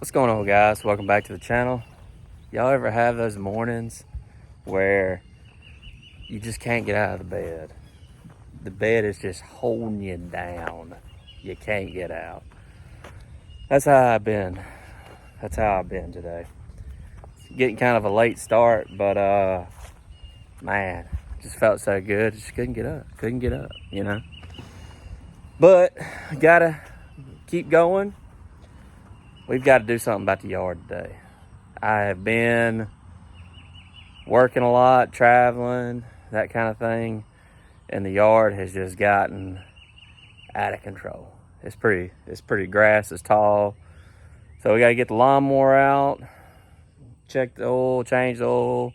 What's going on, guys? Welcome back to the channel. Y'all ever have those mornings where you just can't get out of the bed? The bed is just holding you down. You can't get out. That's how I've been. That's how I've been today. Getting kind of a late start, but man, just felt so good. Just couldn't get up. Couldn't get up, you know. But gotta keep going. We've got to do something about the yard today. I have been working a lot, traveling, that kind of thing, and the yard has just gotten out of control. It's pretty grass is tall, so we got to get the lawnmower out, check the oil, change the oil,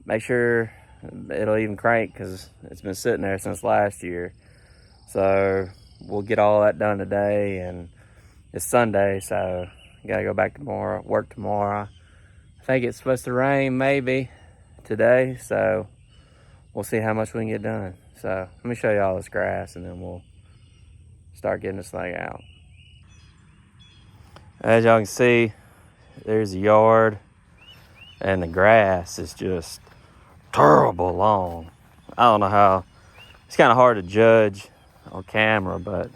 make sure it'll even crank because it's been sitting there since last year. So we'll get all that done today, and it's Sunday, so gotta go back tomorrow, work tomorrow. I think it's supposed to rain maybe today, so we'll see how much we can get done. So let me show you all this grass and then we'll start getting this thing out. As y'all can see, there's the yard and the grass is just terrible long. I don't know how, it's kind of hard to judge on camera, but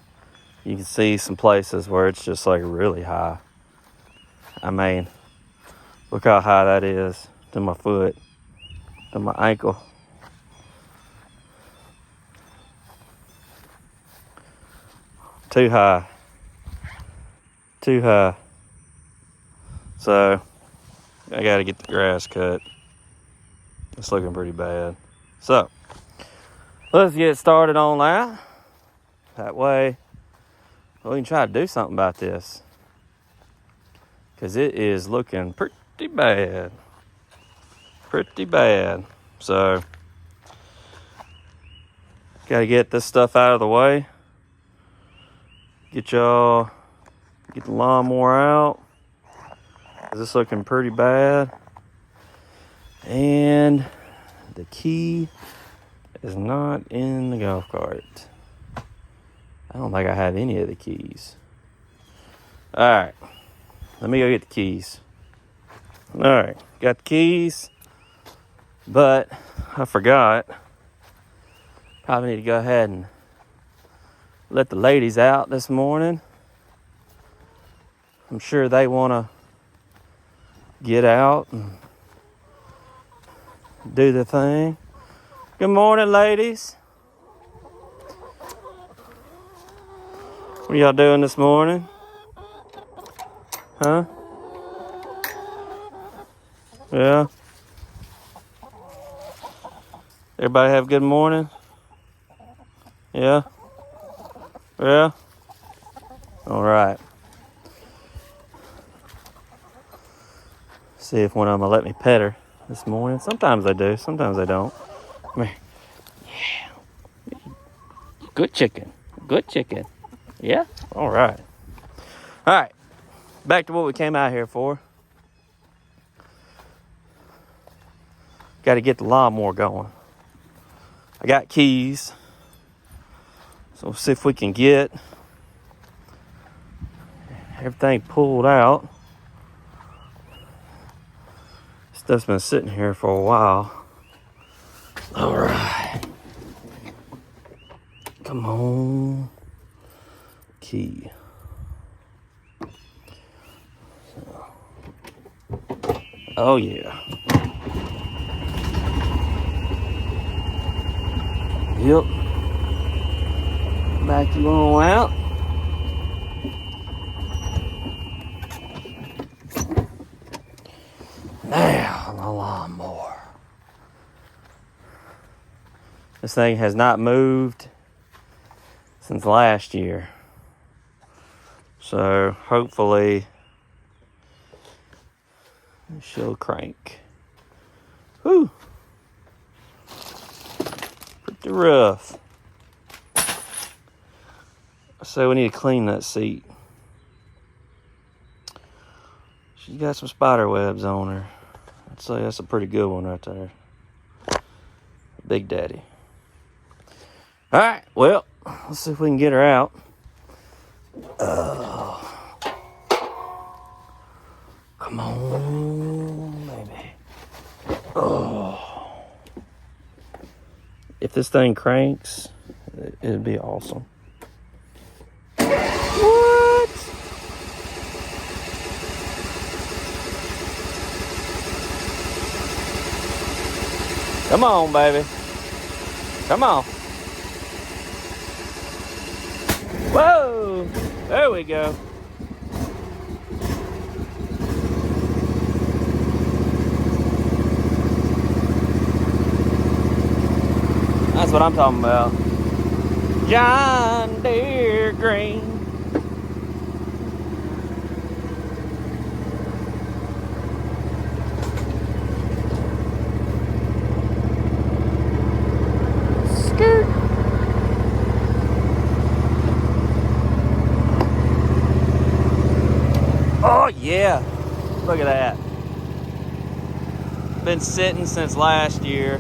you can see some places where it's just like really high. I mean, look how high that is to my foot, to my ankle. Too high. Too high. So, I gotta get the grass cut. It's looking pretty bad. So, let's get started on that. That way, we can try to do something about this. Because it is looking pretty bad. Pretty bad. So, gotta get this stuff out of the way. Get the lawnmower out. This is looking pretty bad. And the key is not in the golf cart. I don't think I have any of the keys. All right. Let me go get the keys. All right. Got the keys. But I forgot. Probably need to go ahead and let the ladies out this morning. I'm sure they want to get out and do the thing. Good morning, ladies. What are y'all doing this morning? Huh? Yeah. Everybody have a good morning? Yeah? Yeah? All right. See if one of them will let me pet her this morning. Sometimes they do, sometimes they don't. Come here. Yeah. Good chicken. Good chicken. Yeah? All right. All right. Back to what we came out here for. Got to get the lawnmower going. I got keys. So we'll see if we can get everything pulled out. Stuff's been sitting here for a while. All right. Come on. Key. Oh, yeah. Yep. Back you on out. Now, the lawnmower. This thing has not moved since last year. So, hopefully, she'll crank. Whew. Pretty rough. So, we need to clean that seat. She's got some spider webs on her. I'd say that's a pretty good one right there. Big Daddy. All right, well, let's see if we can get her out. Come on, baby. Oh. If this thing cranks, it'd be awesome. What? Come on, baby. Come on. Whoa! There we go. That's what I'm talking about. John Deere green. Skirt. Oh yeah. Look at that. Been sitting since last year.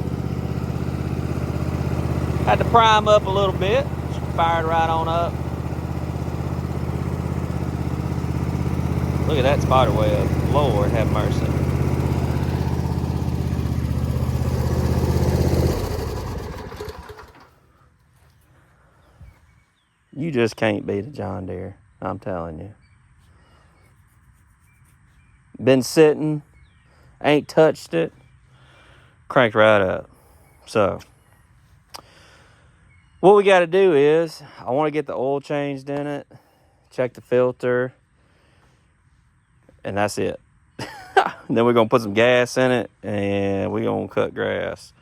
Had to prime up a little bit. Fired right on up. Look at that spider web. Lord have mercy. You just can't beat a John Deere. I'm telling you. Been sitting. Ain't touched it. Cranked right up. So what we got to do is, I want to get the oil changed in it, check the filter, and that's it. Then we're going to put some gas in it, and we're going to cut grass.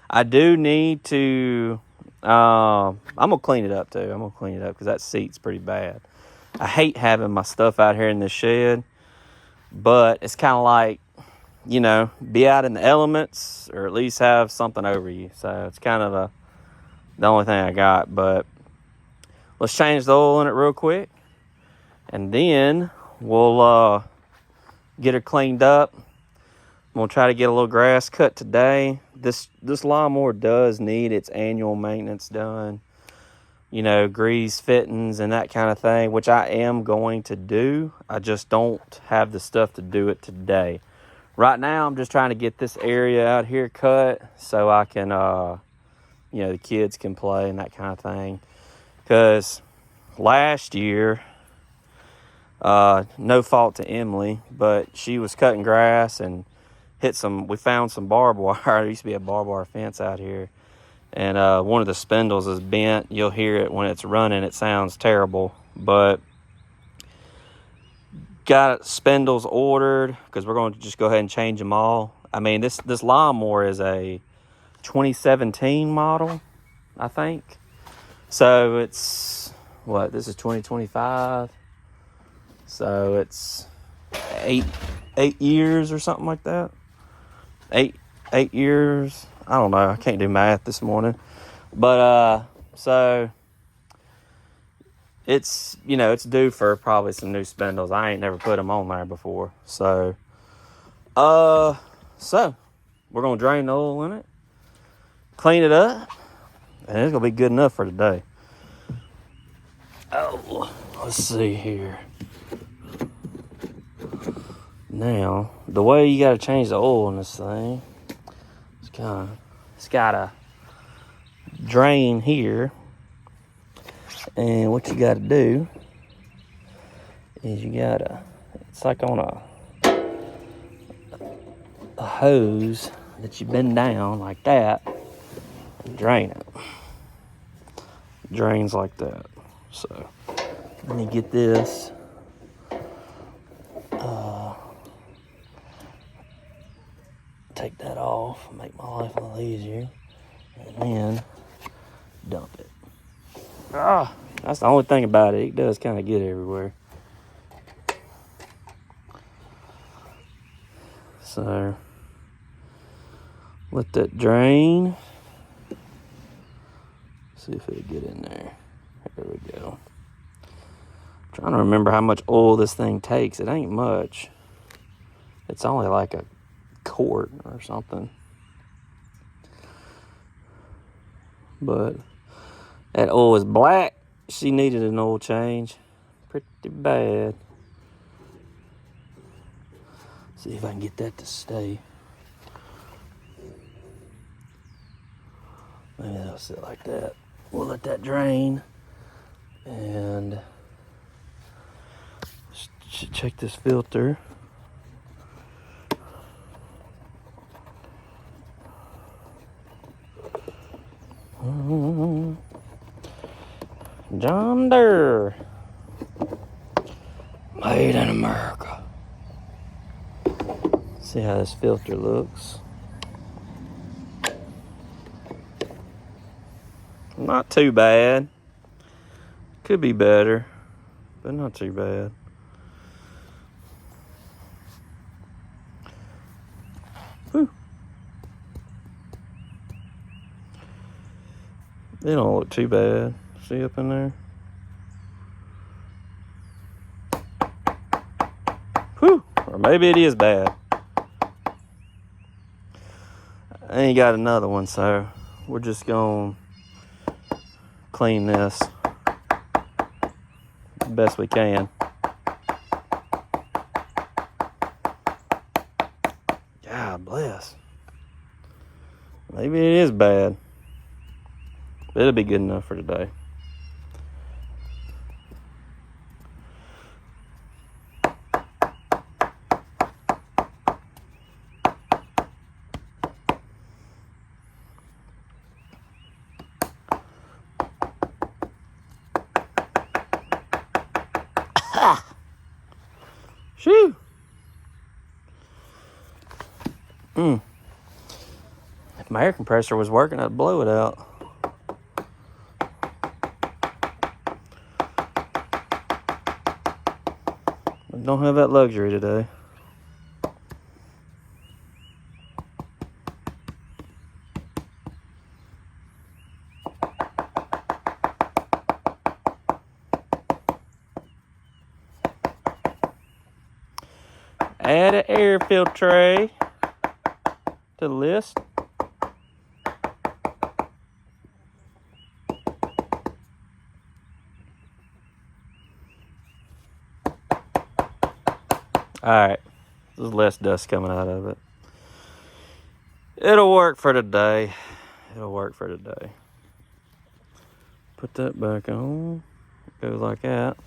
I do need to, I'm going to clean it up too. I'm going to clean it up because that seat's pretty bad. I hate having my stuff out here in this shed, but it's kind of like, you know, be out in the elements, or at least have something over you. So it's kind of the only thing I got. But let's change the oil in it real quick, and then we'll get her cleaned up. I'm gonna try to get a little grass cut today. This lawnmower does need its annual maintenance done, you know, grease fittings and that kind of thing, which I am going to do. I just don't have the stuff to do it today. Right now I'm just trying to get this area out here cut so I can you know, the kids can play and that kind of thing. Because last year, no fault to Emily, but she was cutting grass and we found some barbed wire. There used to be a barbed wire fence out here. And one of the spindles is bent. You'll hear it when it's running. It sounds terrible. But got spindles ordered because we're going to just go ahead and change them all. I mean, this lawnmower is a 2017 model, I think. So it's what, this is 2025, so it's eight years or something like that. Eight years. I don't know, I can't do math this morning, but so it's, you know, it's due for probably some new spindles. I ain't never put them on there before. So we're gonna drain the oil in it, clean it up, and it's gonna be good enough for today. Oh, let's see here. Now, the way you gotta change the oil in this thing, it's gotta drain here. And what you gotta do is it's like on a hose that you bend down like that and drain it. It drains like that. So let me get this. Take that off, make my life a little easier, and then dump it. That's the only thing about it. It does kind of get everywhere. So let that drain. See if it'll get in there. There we go. I'm trying to remember how much oil this thing takes. It ain't much. It's only like a quart or something. But that oil is black. She needed an oil change. Pretty bad. See if I can get that to stay. Maybe that'll sit like that. We'll let that drain. And check this filter. John Deere. Made in America. See how this filter looks. Not too bad. Could be better, but not too bad. Whew. They don't look too bad. See up in there? Whew. Or maybe it is bad. I ain't got another one, so we're just gonna clean this the best we can. God bless. Maybe it is bad. But it'll be good enough for today. Shoo! If my air compressor was working, I'd blow it out. I don't have that luxury today. Add an air filter to the list. Alright, there's less dust coming out of it. It'll work for today. It'll work for today. Put that back on. It goes like that.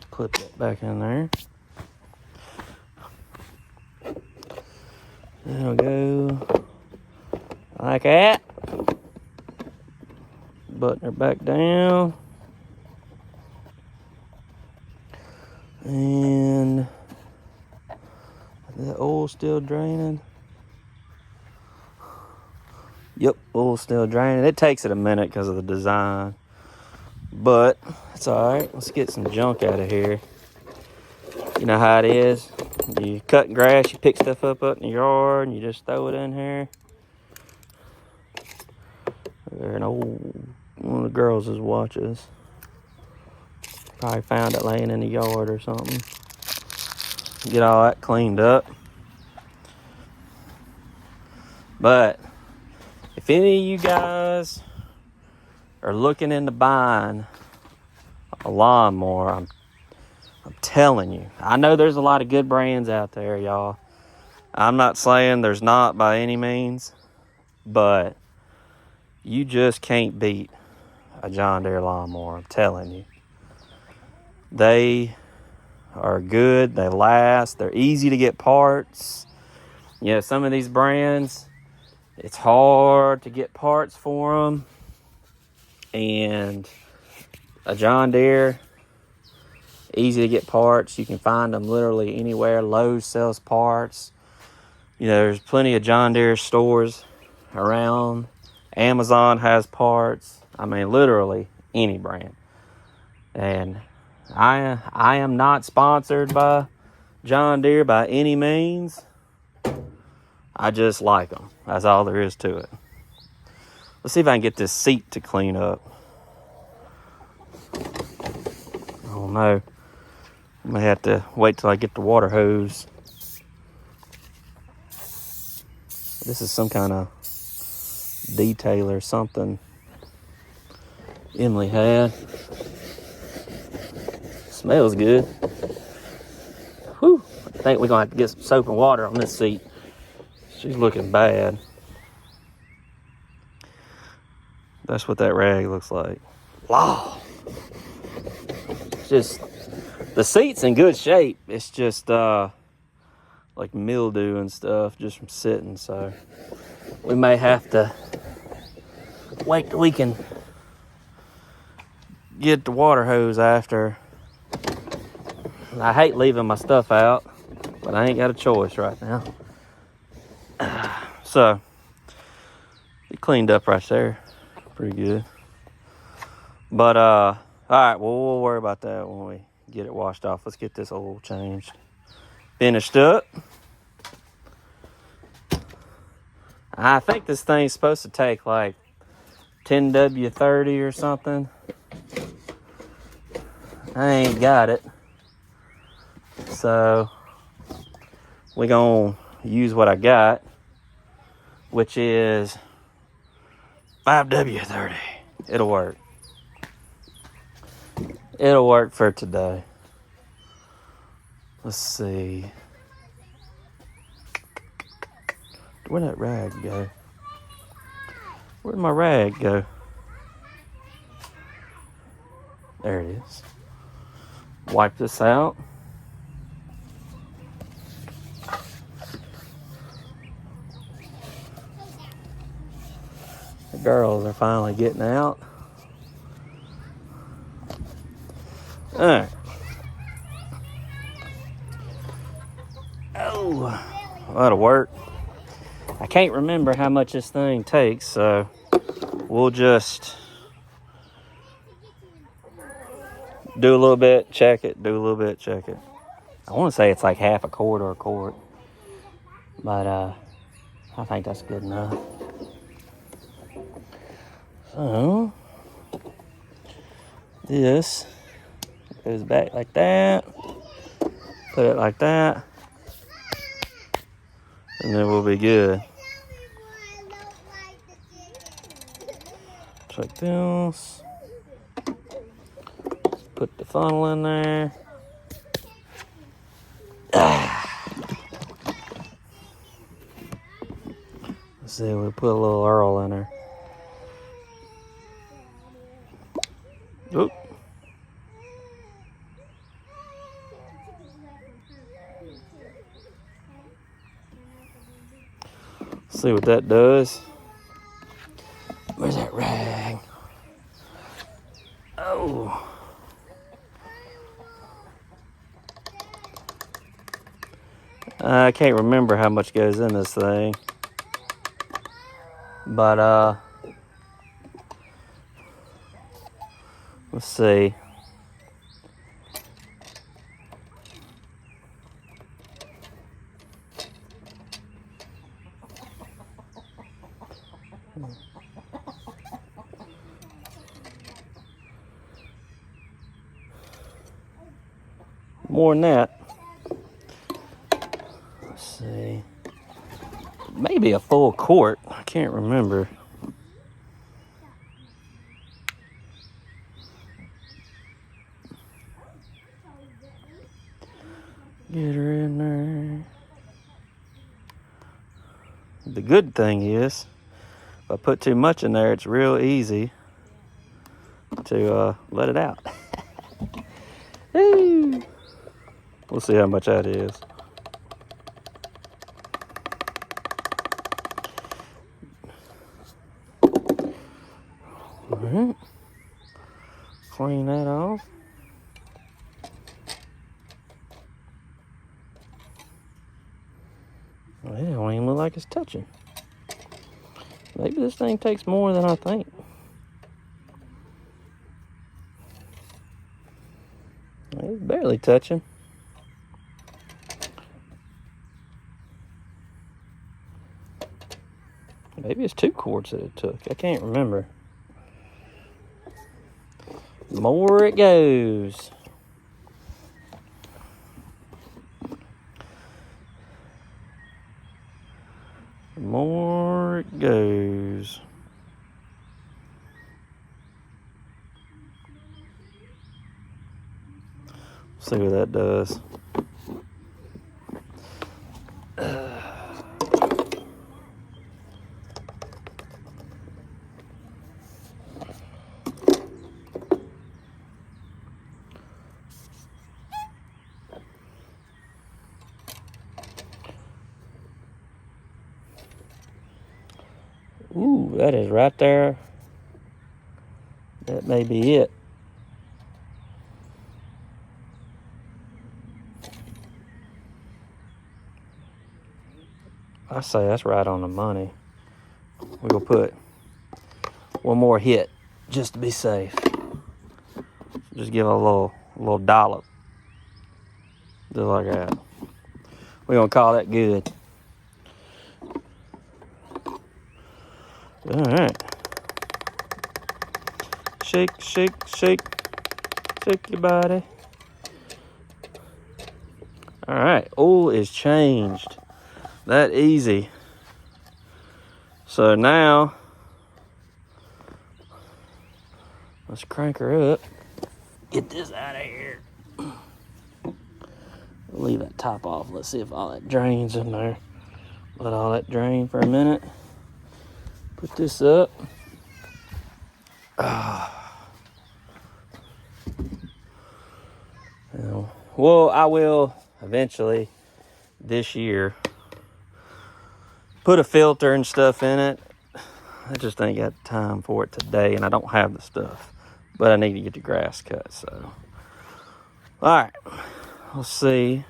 Clip that back in there. That'll go like that. Button her back down. And the oil still draining. Yep, oil still draining. It takes it a minute because of the design. But it's alright. Let's get some junk out of here. You know how it is. You cut grass, you pick stuff up in the yard, and you just throw it in here. There, an old one of the girls' watches. Probably found it laying in the yard or something. Get all that cleaned up. But if any of you guys are looking into buying a lawnmower, I'm telling you, I know there's a lot of good brands out there, y'all. I'm not saying there's not by any means, but you just can't beat a John Deere lawnmower, I'm telling you. They are good, they last, they're easy to get parts. You know, some of these brands, it's hard to get parts for them. And a John Deere, easy to get parts. You can find them literally anywhere. Lowe's sells parts. You know, there's plenty of John Deere stores around. Amazon has parts. I mean, literally any brand. And I am not sponsored by John Deere by any means. I just like them. That's all there is to it. Let's see if I can get this seat to clean up. I don't know. I may have to wait till I get the water hose. This is some kind of detail or something Emily had. Smells good. Whew. I think we're gonna have to get some soap and water on this seat. She's looking bad. That's what that rag looks like. Wow. It's just, the seat's in good shape. It's just like mildew and stuff just from sitting. So we may have to wait till we can get the water hose after. I hate leaving my stuff out, but I ain't got a choice right now. So, it cleaned up right there. Pretty good. But, all right, well, we'll worry about that when we get it washed off. Let's get this oil changed. Finished up. I think this thing's supposed to take like 10W30 or something. I ain't got it. So we're going to use what I got, which is 5W30. It'll work. It'll work for today. Let's see. Where'd that rag go? Where'd my rag go? There it is. Wipe this out. The girls are finally getting out. All right. Oh, that'll work. I can't remember how much this thing takes, so we'll just do a little bit, check it, do a little bit, check it. I want to say it's like half a quart or a quart, but I think that's good enough. So this goes back like that, put it like that, and then we'll be good. Just like this. Put the funnel in there. Let's see, we'll put a little Earl in her. Oop. See what that does. Where's that rag? Oh. I can't remember how much goes in this thing. But, let's see. More than that. Let's see. Maybe a full quart. I can't remember. Get her in there. The good thing is, if I put too much in there, it's real easy to let it out. We'll see how much that is. All right. Clean that off. Well, it don't even look like it's touching. Maybe this thing takes more than I think. It's barely touching. Maybe it's 2 quarts that it took. I can't remember. The more it goes. The more it goes. See what that does. Ooh, that is right there. That may be it. I say that's right on the money. We're gonna put one more hit just to be safe. Just give it a little dollop. Just like that. We're gonna call that good. All right. Shake, shake, shake. Shake your body. All right, oil is changed. That easy. So now, let's crank her up. Get this out of here. Leave that top off. Let's see if all that drains in there. Let all that drain for a minute. Put this up. Well, I will eventually this year put a filter and stuff in it. I just ain't got time for it today, and I don't have the stuff. But I need to get the grass cut, so. All right, let's see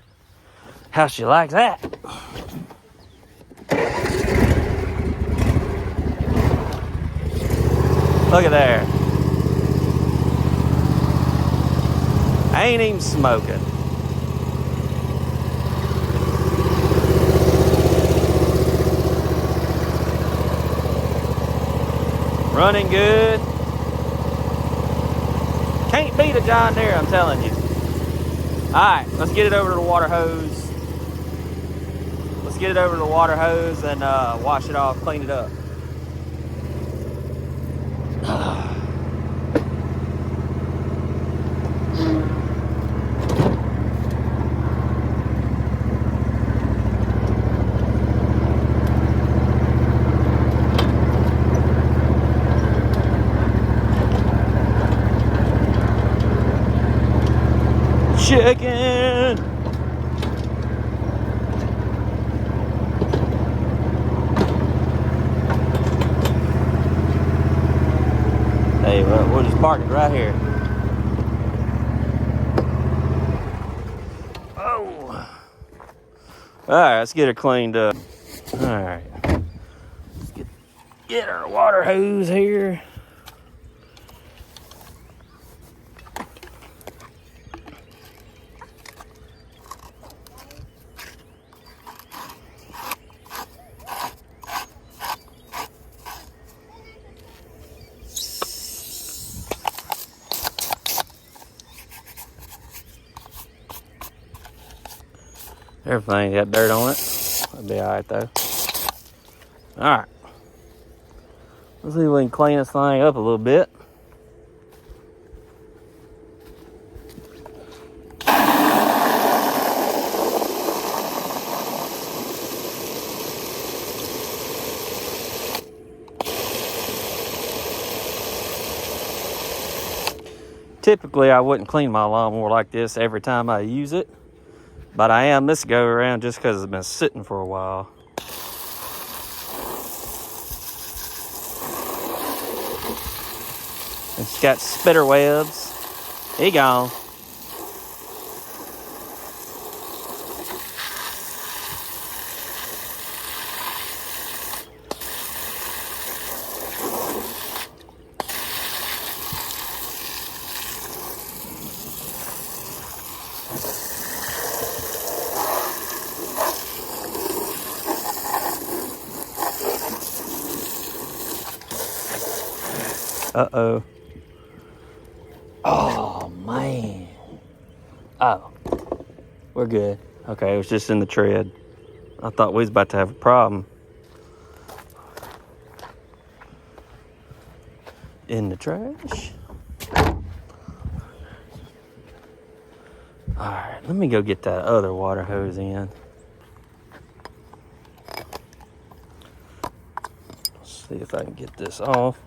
how she likes that. Look at there. I ain't even smoking. Running good. Can't beat a John Deere, I'm telling you. Alright, let's get it over to the water hose. Let's get it over to the water hose and wash it off, clean it up. Chicken! Hey, we'll just park it right here. Oh! Alright, let's get her cleaned up. Alright. Let's get our water hose here. Everything got dirt on it. That'll be alright though. Alright. Let's see if we can clean this thing up a little bit. Typically, I wouldn't clean my lawnmower like this every time I use it. But I am this go around just because it's been sitting for a while. It's got spider webs. He gone. Uh-oh. Oh, man. Oh. We're good. Okay, it was just in the tread. I thought we was about to have a problem. In the trash. All right, let me go get that other water hose in. See if I can get this off.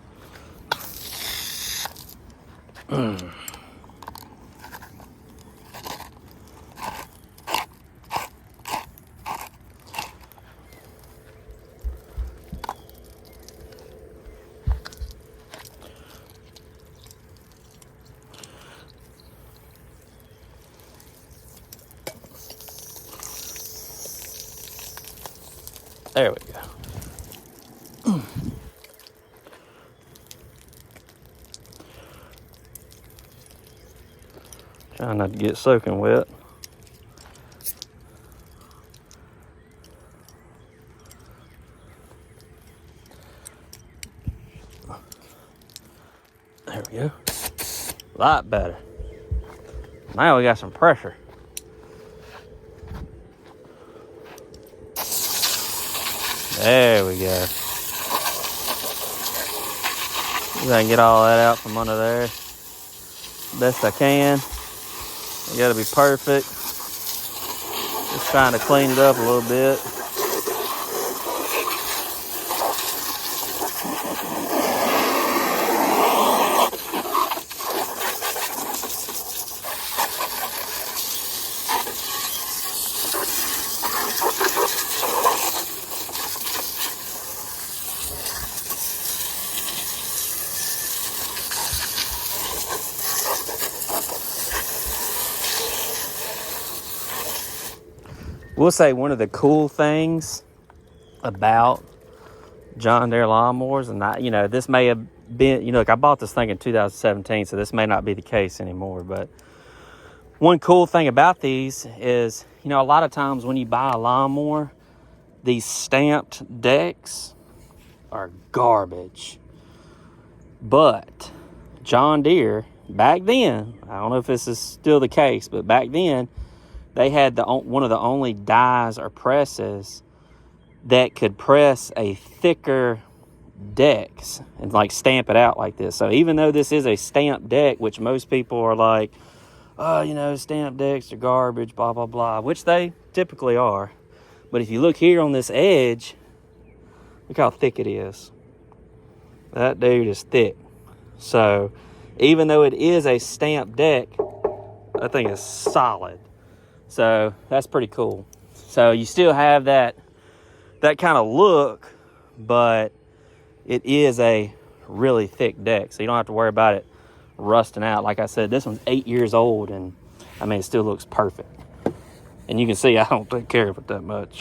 There we go. Trying not to get soaking wet. There we go. A lot better. Now we got some pressure. There we go. See if I can get all that out from under there. Best I can. It gotta be perfect. Just trying to clean it up a little bit. We'll say one of the cool things about John Deere lawnmowers, and this may have been, like I bought this thing in 2017, so this may not be the case anymore. But one cool thing about these is, a lot of times when you buy a lawnmower, these stamped decks are garbage. But John Deere, back then, I don't know if this is still the case, but back then, they had one of the only dies or presses that could press a thicker decks and stamp it out like this. So even though this is a stamped deck, which most people are like, oh, stamped decks are garbage, blah, blah, blah, which they typically are. But if you look here on this edge, look how thick it is. That dude is thick. So even though it is a stamped deck, that thing is solid. So that's pretty cool. So you still have that kind of look, but it is a really thick deck. So you don't have to worry about it rusting out. Like I said, this one's 8 years old, and it still looks perfect. And you can see I don't take care of it that much.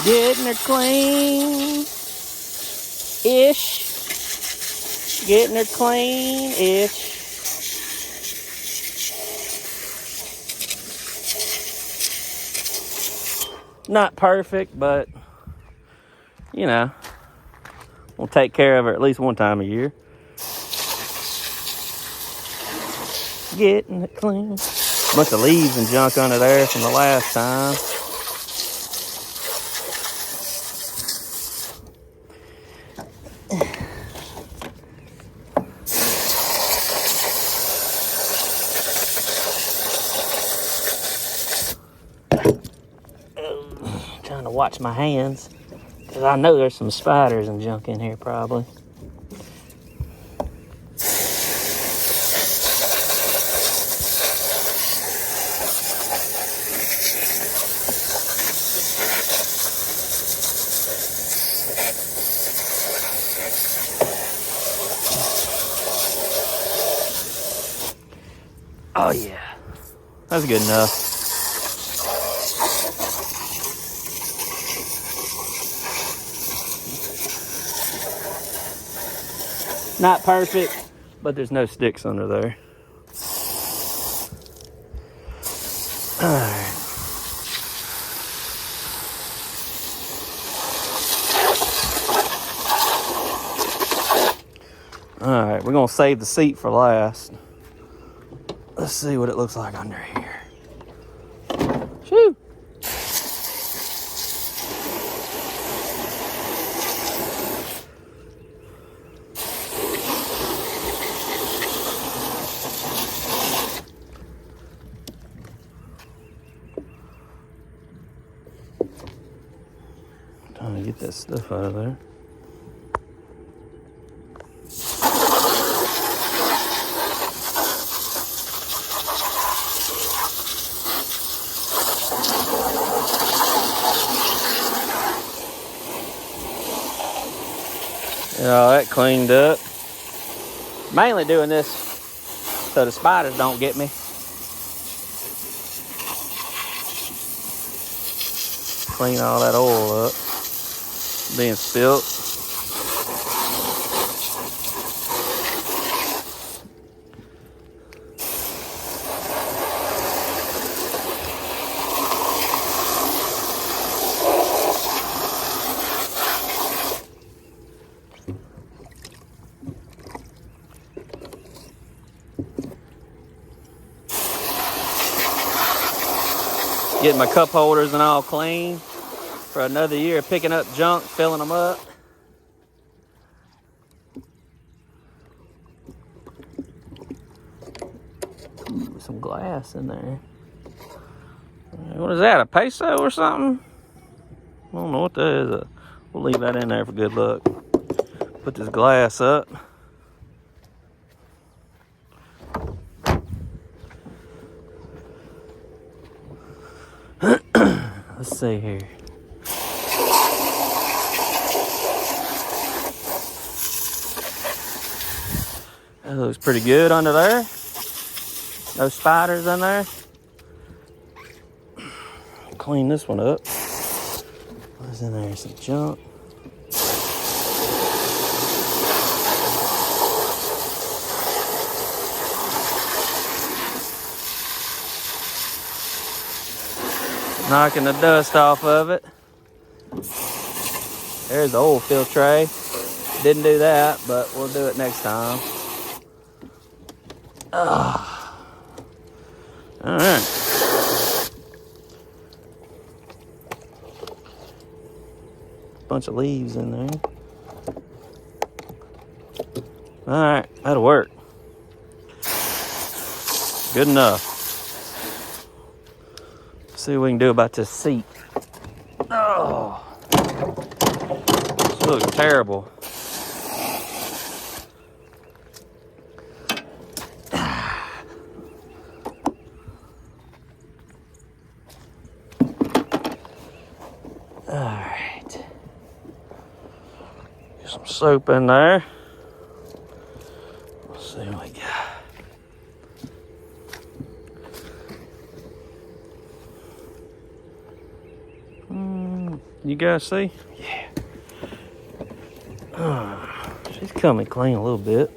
Getting her clean-ish. Getting her clean-ish. Not perfect, but, we'll take care of her at least one time a year. Getting it clean. Bunch of leaves and junk under there from the last time. Trying to watch my hands, because I know there's some spiders and junk in here probably. Oh yeah, that's good enough. Not perfect, but there's no sticks under there. Alright. Alright, we're gonna save the seat for last. Let's see what it looks like under here. Shoo! Trying to get that stuff out of there. Yeah, that cleaned up. Mainly doing this so the spiders don't get me. Clean all that oil up being spilt. Getting my cup holders and all clean for another year of picking up junk, filling them up. Ooh, some glass in there. What is that, a peso or something? I don't know what that is. We'll leave that in there for good luck. Put this glass up. Let's see here. That looks pretty good under there. No spiders in there. Clean this one up. What's in there? Some junk. Knocking the dust off of it. There's the oil fill tray. Didn't do that, but we'll do it next time. All right. Bunch of leaves in there. All right, that'll work. Good enough. See what we can do about this seat. Oh, this looks terrible. All right. Get some soap in there. Let's see what we got. You guys see? Yeah. She's coming clean a little bit.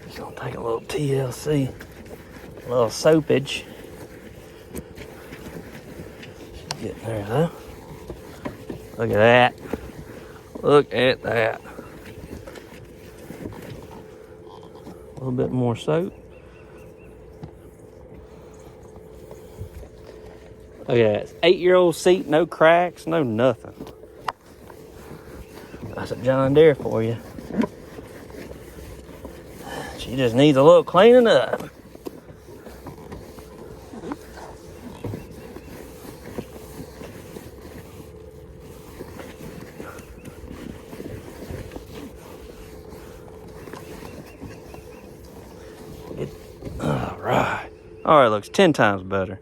Just gonna take a little TLC, a little soapage. She's getting there though. Look at that. Look at that. A little bit more soap. Look at that. 8-year-old seat, no cracks, no nothing. That's a John Deere for you. She just needs a little cleaning up. All right. All right, looks 10 times better.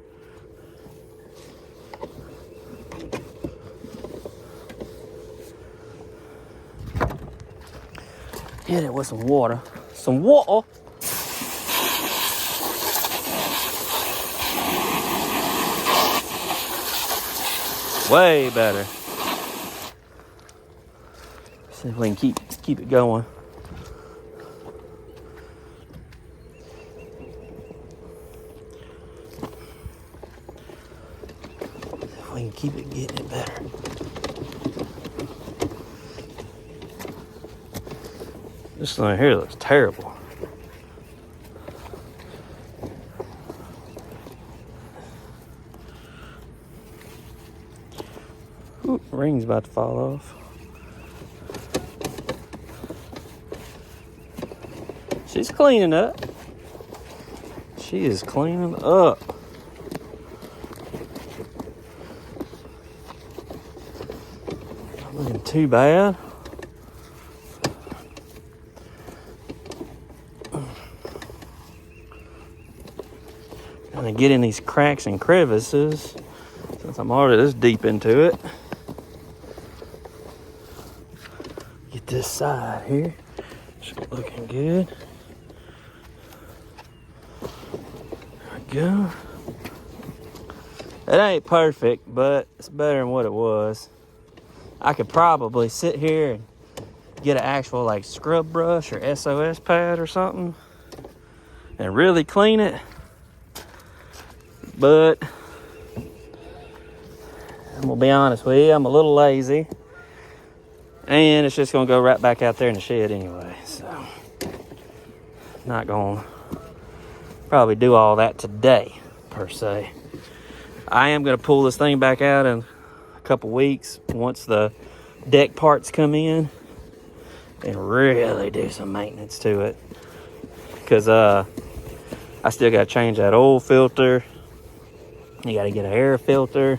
Hit it with some water. Some water. Way better. See if we can keep it going. we can keep it getting it better. This thing here looks terrible. Ooh, ring's about to fall off. She's cleaning up. She is cleaning up. Not looking too bad. Gonna get in these cracks and crevices since I'm already this deep into it. Get this side here. It's looking good. There we go. It ain't perfect, but it's better than what it was. I could probably sit here and get an actual like scrub brush or SOS pad or something and really clean it. But I'm gonna be honest with you, I'm a little lazy. And it's just gonna go right back out there in the shed anyway. So not gonna probably do all that today per se. I am gonna pull this thing back out in a couple weeks once the deck parts come in and really do some maintenance to it. Cause I still gotta change that oil filter. You gotta get an air filter,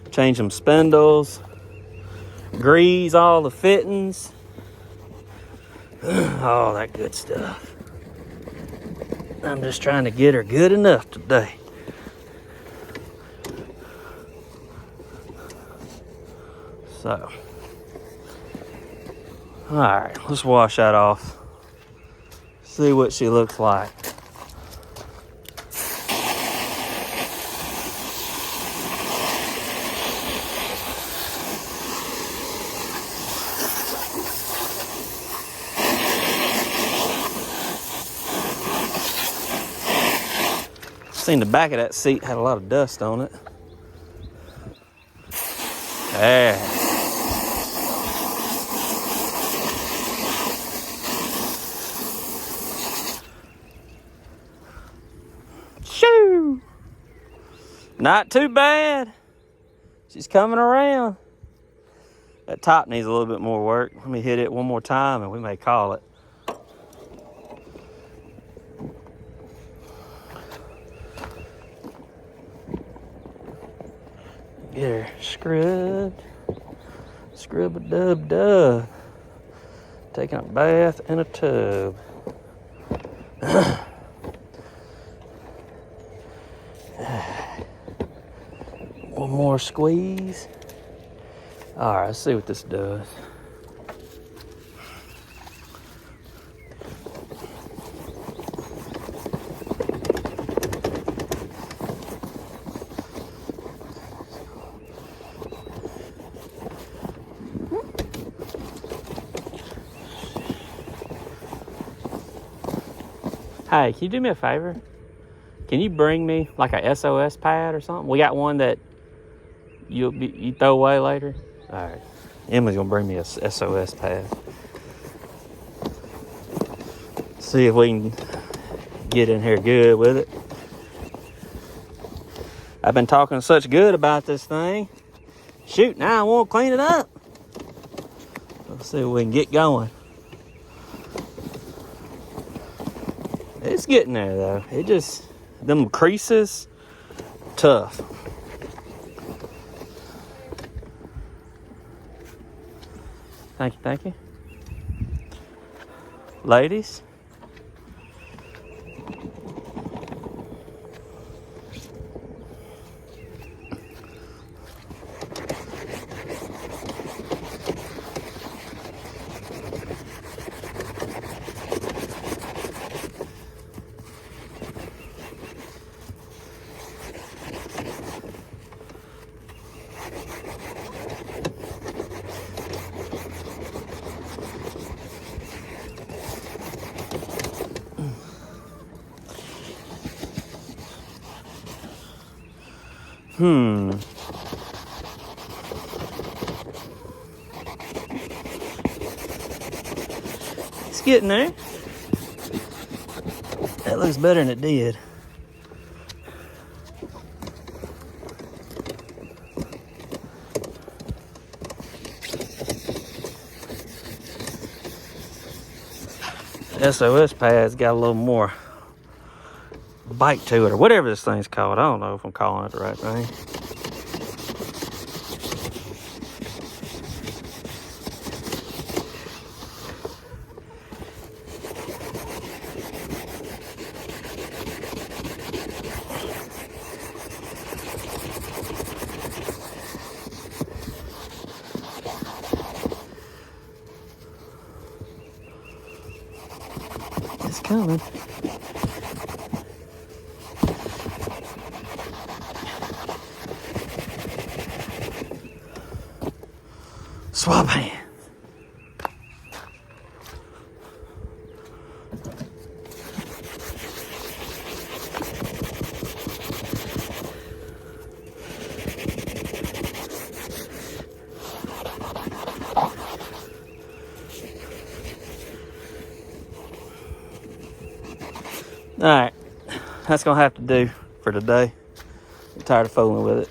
change them spindles, grease all the fittings, all that good stuff. I'm just trying to get her good enough today. So, all right, let's wash that off. See what she looks like. Seen the back of that seat had a lot of dust on it. There. Shoo! Not too bad. She's coming around. That top needs a little bit more work. Let me hit it one more time and we may call it. Get her scrubbed. Scrub-a-dub-dub. Taking a bath in a tub. One more squeeze. All right, let's see what this does. Hey, can you do me a favor? Can you bring me like a SOS pad or something? We got one that you throw away later. All right, Emily's gonna bring me a SOS pad. See if we can get in here good with it. I've been talking such good about this thing. Shoot, now I want to clean it up. Let's see if we can get going. It's getting there though. It just, them creases, tough. Thank you. Ladies. getting there. That looks better than it did. SOS pad's got a little more bite to it, or whatever this thing's called. I don't know if I'm calling it the right thing. It's coming. Swap hand. All right, that's gonna have to do for today. I'm tired of fooling with it.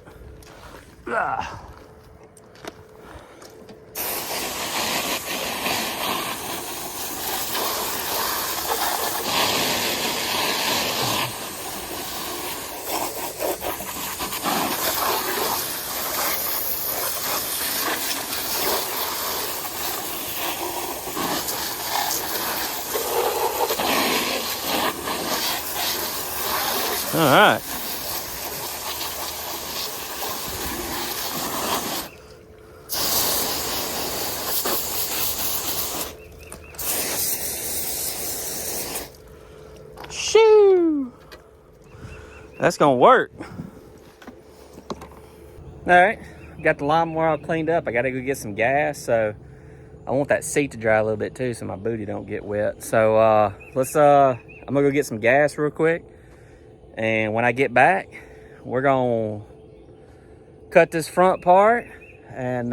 All right. Shoo! That's gonna work. All right, got the lawnmower all cleaned up. I gotta go get some gas, so I want that seat to dry a little bit too, so my booty don't get wet. So I'm gonna go get some gas real quick, and when I get back, we're gonna cut this front part and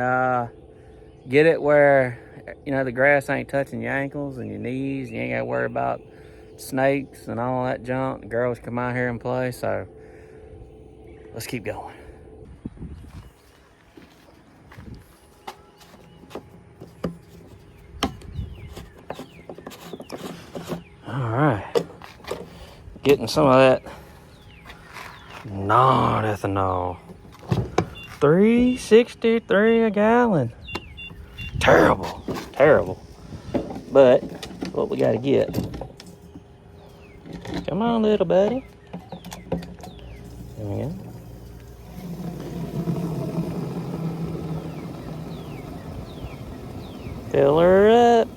get it where, you know, the grass ain't touching your ankles and your knees. You ain't gotta worry about snakes and all that junk. The girls come out here and play, so let's keep going. All right, getting some of that non-ethanol. $3.63 a gallon. Terrible, terrible. But what we gotta get. Come on, little buddy. There we go. Fill her up.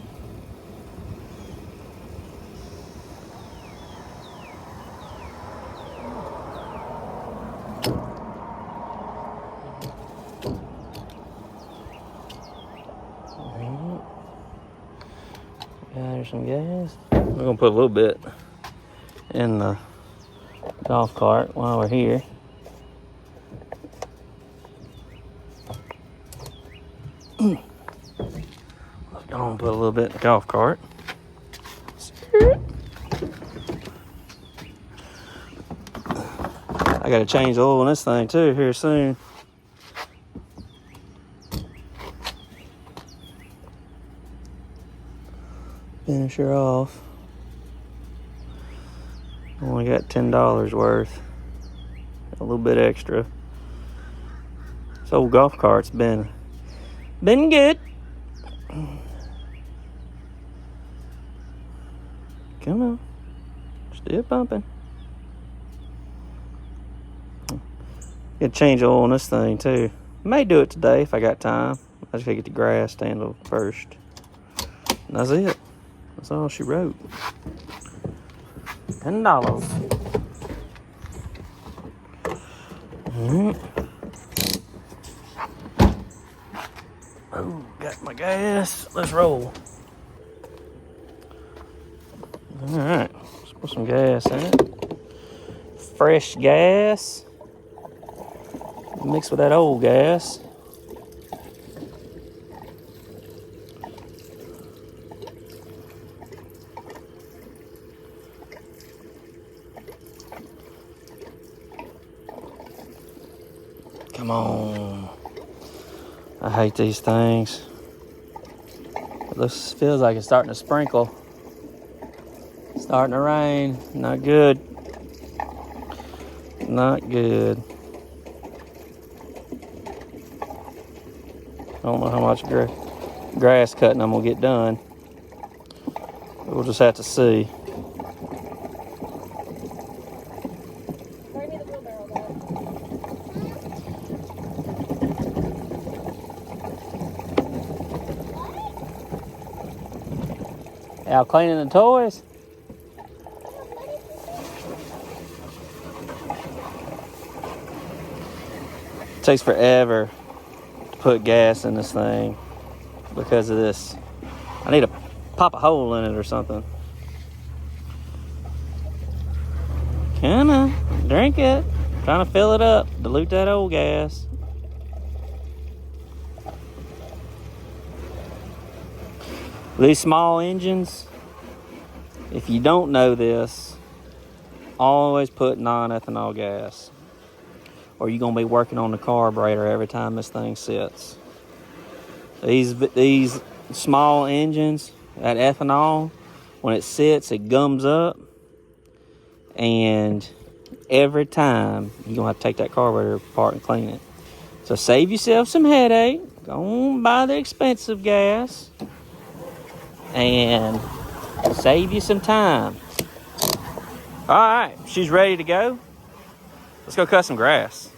There's some gas. We're gonna put a little bit in the golf cart while we're here. Let's go and put a little bit in the golf cart. I gotta change the oil on this thing too here soon. Finish her off. Only got $10 worth. A little bit extra. This old golf cart's been good. Come on. Still pumping. Gotta change the oil on this thing too. May do it today if I got time. I just gotta get the grass handled first. And that's it. That's all she wrote. $10. Alright. Oh, got my gas. Let's roll. Alright. Let's put some gas in it. Fresh gas. Mixed with that old gas. Come on. I hate these things. This feels like it's starting to sprinkle. Starting to rain. Not good. Not good. I don't know how much grass cutting I'm gonna get done. We'll just have to see. Bring me the wheelbarrow, Dad. Out cleaning the toys? It takes forever to put gas in this thing because of this. I need to pop a hole in it or something. Come on, drink it. Trying to fill it up, dilute that old gas. These small engines, if you don't know this, always put non-ethanol gas, or you're gonna be working on the carburetor every time this thing sits. These small engines, that ethanol, when it sits, it gums up, and every time you're gonna have to take that carburetor apart and clean it. So save yourself some headache. Go on, buy the expensive gas and save you some time. All right, she's ready to go. Let's go cut some grass.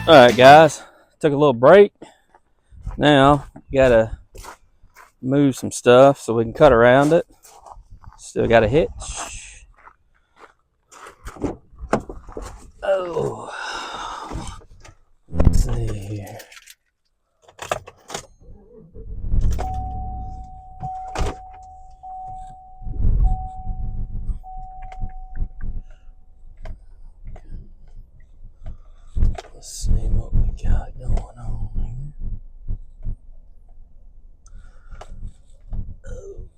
All right, guys, took a little break. Now, gotta move some stuff so we can cut around it. Still got a hitch. Oh, let's see here. Let's see what we got going on here. Oh.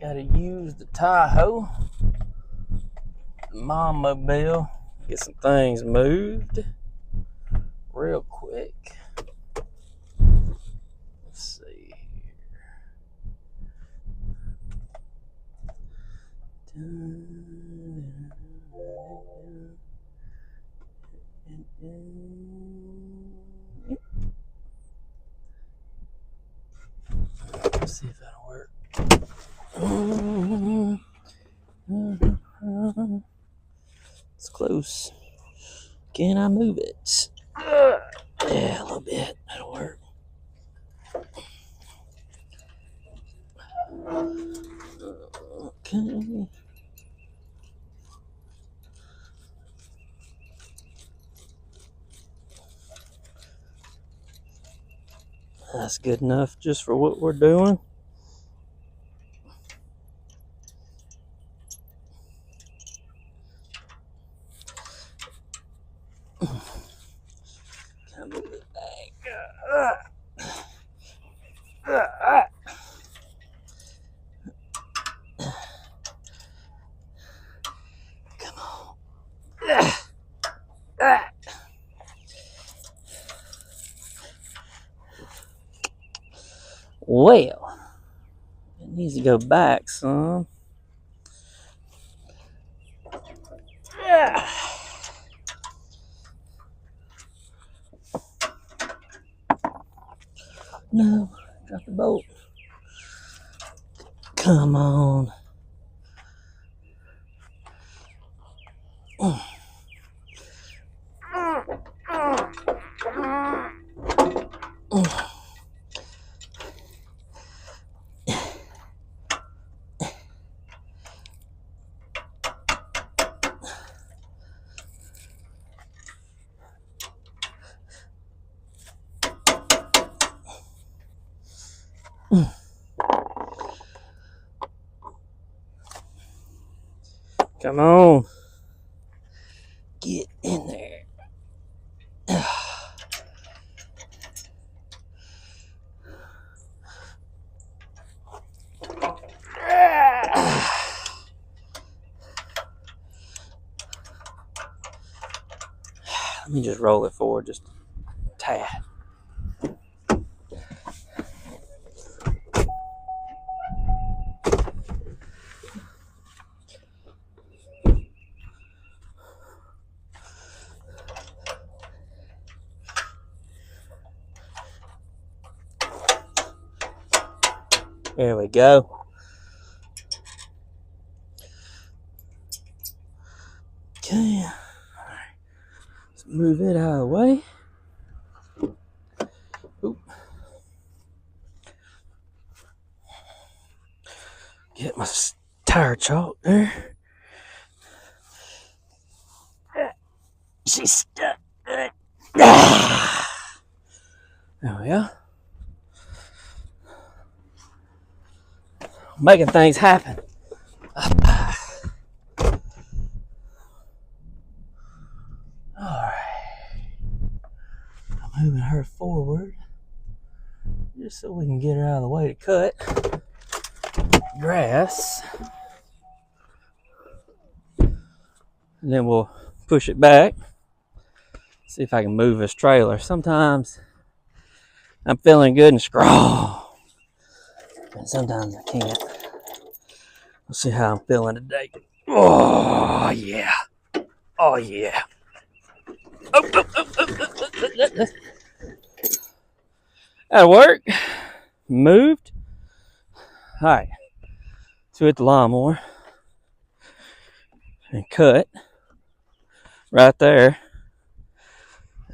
Gotta use the Tahoe, the Mom-mobile, get some things moved real quick. Let's see here. Let's see if that'll work. It's close. Can I move it? Yeah, a little bit. That'll work. Okay. That's good enough just for what we're doing. Can I move it back? Come on. Well, it needs to go back some. No, drop the bolt. Come on. Come on. Get in there. Let me just roll it forward just a tad. There we go. Okay. Let's move it out of the way. Oop. Get my tire chalk there. She's stuck. There we go. Making things happen. Alright. I'm moving her forward just so we can get her out of the way to cut grass. And then we'll push it back. See if I can move this trailer. Sometimes I'm feeling good and scrawl. And sometimes I can't. Let's see how I'm feeling today. Oh, yeah. Oh, yeah. Oh. That'll work. Moved. All right. So hit the lawnmower and cut right there.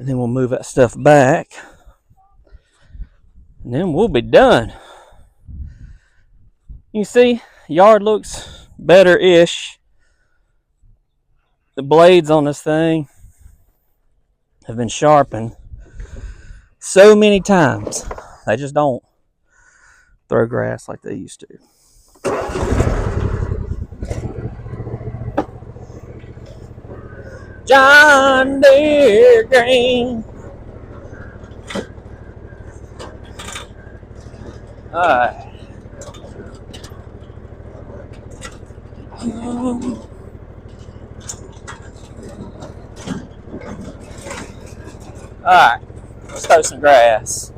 And then we'll move that stuff back. And then we'll be done. You see, yard looks better-ish. The blades on this thing have been sharpened so many times. They just don't throw grass like they used to. John Deere Green. Alright. Alright. Let's throw some grass.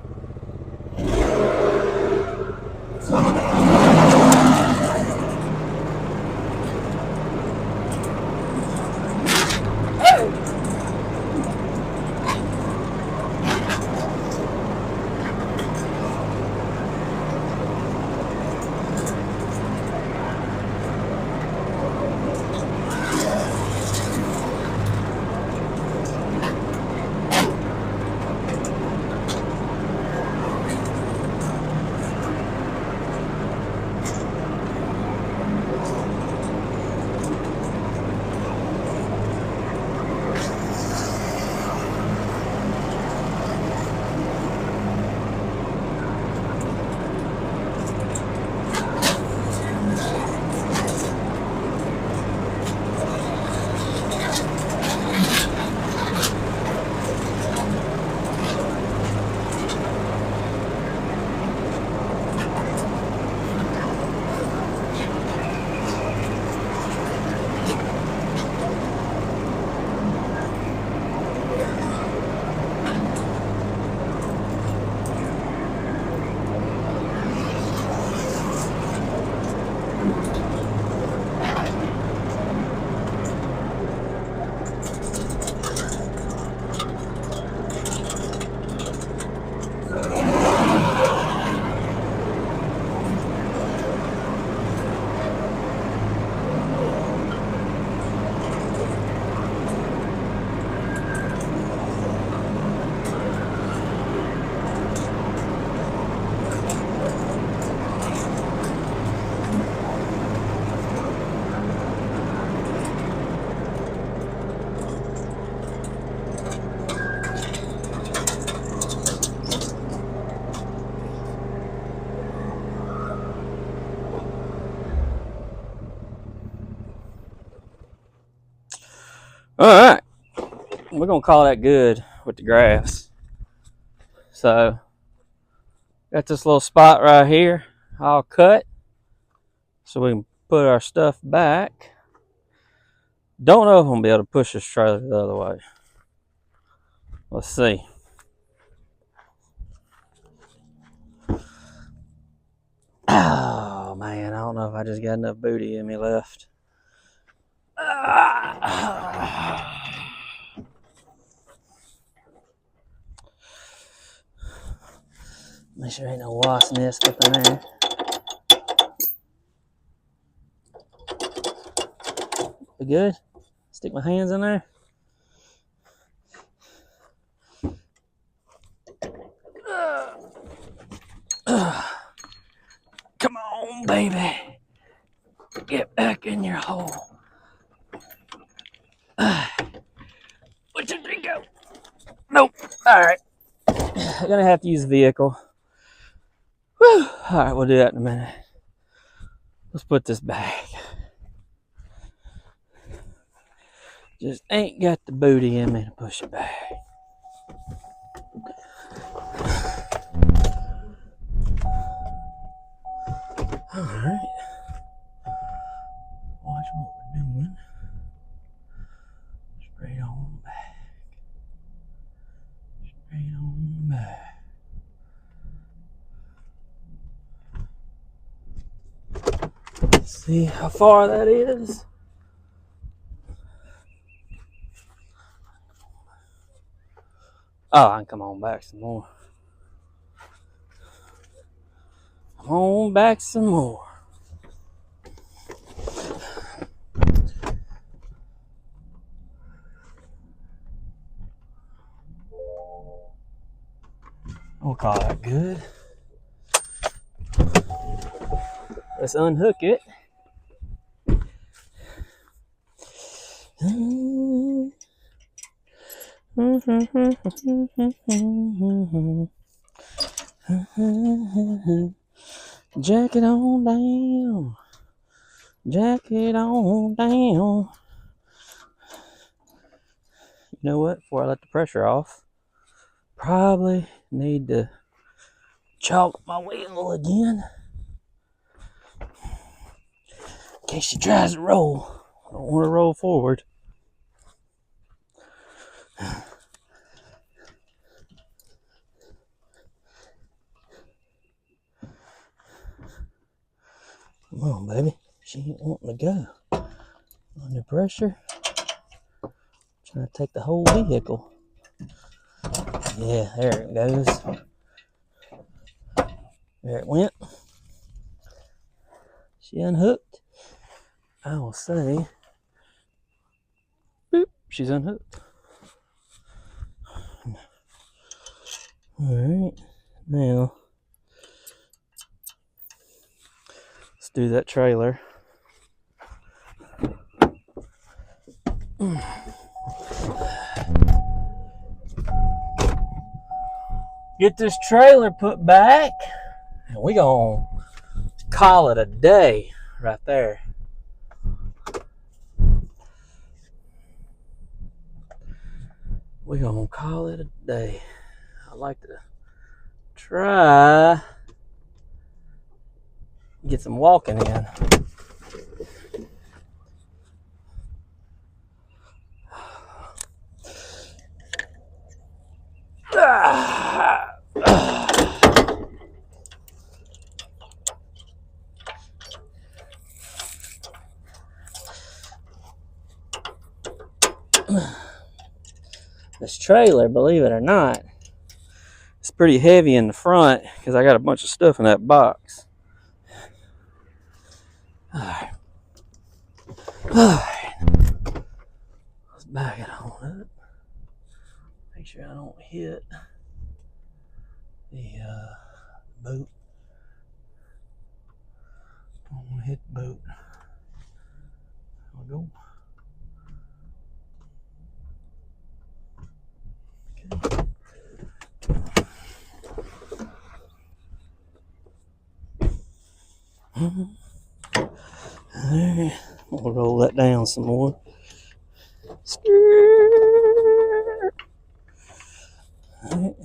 Alright. We're going to call that good with the grass. So, got this little spot right here all cut. So we can put our stuff back. Don't know if I'm going to be able to push this trailer the other way. Let's see. Oh man, I don't know if I just got enough booty in me left. Make sure ain't no wasp nest up in there. We good? Stick my hands in there. Come on, baby. Get back in your hole. Where'd you go? Nope. Alright. I'm gonna have to use the vehicle. Whew. Alright, we'll do that in a minute. Let's put this back. Just ain't got the booty in me to push it back. Alright. Watch what we're doing. Straight on back. Straight on back. Let's see how far that is. Oh, I can come on back some more. Come on back some more. We'll call that good. Let's unhook it. Jack it on down. Jack it on down. You know what? Before I let the pressure off, probably need to chalk my wheel again. In case she tries to roll. I don't want to roll forward. Come on, baby. She ain't wanting to go. Under pressure. Trying to take the whole vehicle. Yeah, there it goes. There it went. She unhooked. I will say, boop, she's unhooked. Alright, now let's do that trailer. Get this trailer put back, and we gonna call it a day right there. We gonna call it a day. I'd like to try get some walking in. This trailer, believe it or not, it's pretty heavy in the front because I got a bunch of stuff in that box. Alright. Let's back it on up. Make sure I don't hit the boat. Don't want to hit the boat. There we go. Alright, we'll roll that down some more. Alright.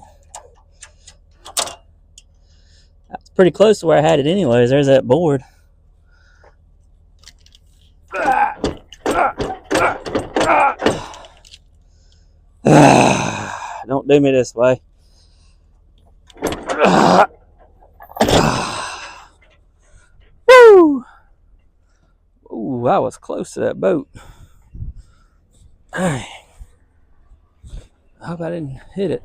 That's pretty close to where I had it anyways. There's that board. Don't do me this way. Woo! Ooh, I was close to that boat. I hope I didn't hit it.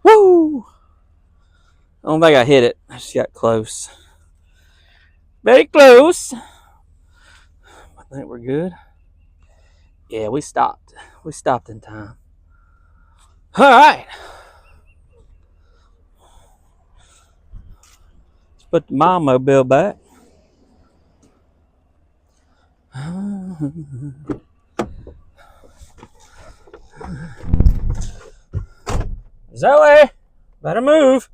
Woo! I don't think I hit it. I just got close. Very close. I think we're good. Yeah, we stopped. We stopped in time. All right. Let's put the mobile back. Zoe, better move.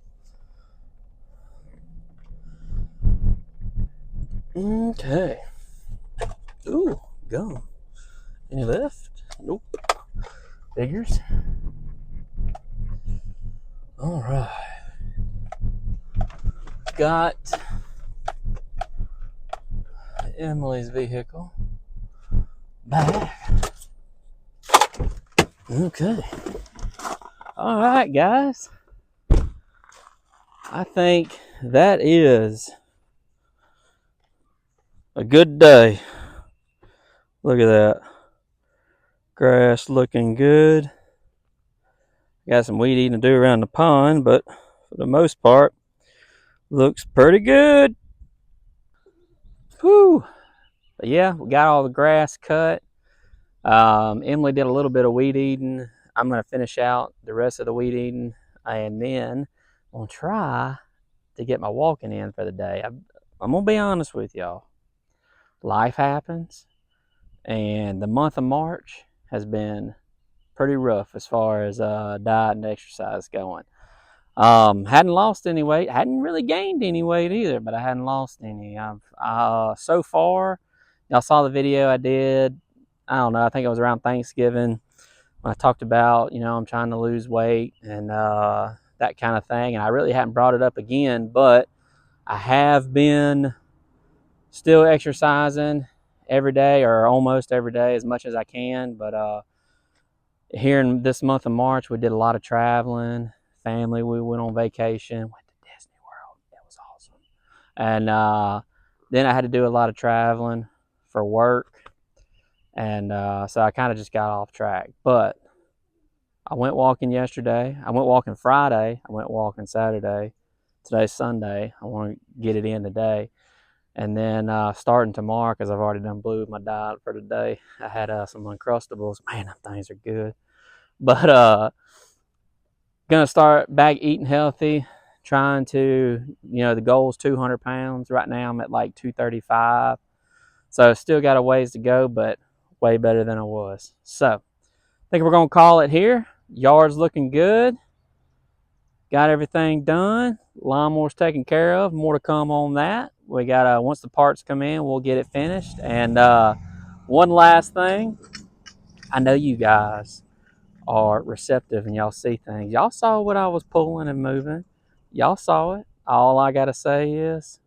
Okay. Ooh, gum. Any left? Nope. Figures. All right. Got Emily's vehicle back. Okay. All right, guys. I think that is a good day. Look at that. Grass looking good. Got some weed eating to do around the pond, but for the most part, looks pretty good. Whew. But yeah, we got all the grass cut. Emily did a little bit of weed eating. I'm going to finish out the rest of the weed eating, and then I'm going to try to get my walking in for the day. I'm going to be honest with y'all. Life happens, and the month of March has been pretty rough as far as diet and exercise going. Hadn't lost any weight, hadn't really gained any weight either, but I hadn't lost any. So far, y'all saw the video I did. I don't know, I think it was around Thanksgiving when I talked about, I'm trying to lose weight and that kind of thing. And I really hadn't brought it up again, but I have been still exercising every day or almost every day as much as I can. But here in this month of March, we did a lot of traveling. Family, we went on vacation, went to Disney World. It was awesome. And then I had to do a lot of traveling for work. And so I kind of just got off track. But I went walking yesterday. I went walking Friday. I went walking Saturday. Today's Sunday. I want to get it in today. And then starting tomorrow, because I've already done blew my diet for today, I had some Uncrustables. Man, them things are good. But gonna start back eating healthy, trying to, the goal is 200 pounds. Right now I'm at like 235. So still got a ways to go, but way better than I was. So I think we're gonna call it here. Yard's looking good. Got everything done. Lawnmower's taken care of. More to come on that. We got once the parts come in, we'll get it finished. And one last thing, I know you guys are receptive and y'all see things. Y'all saw what I was pulling and moving. Y'all saw it. All I gotta say is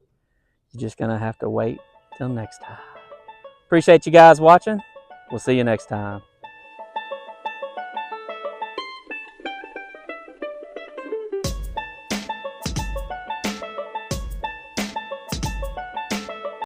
you're just gonna have to wait till next time. Appreciate you guys watching. We'll see you next time.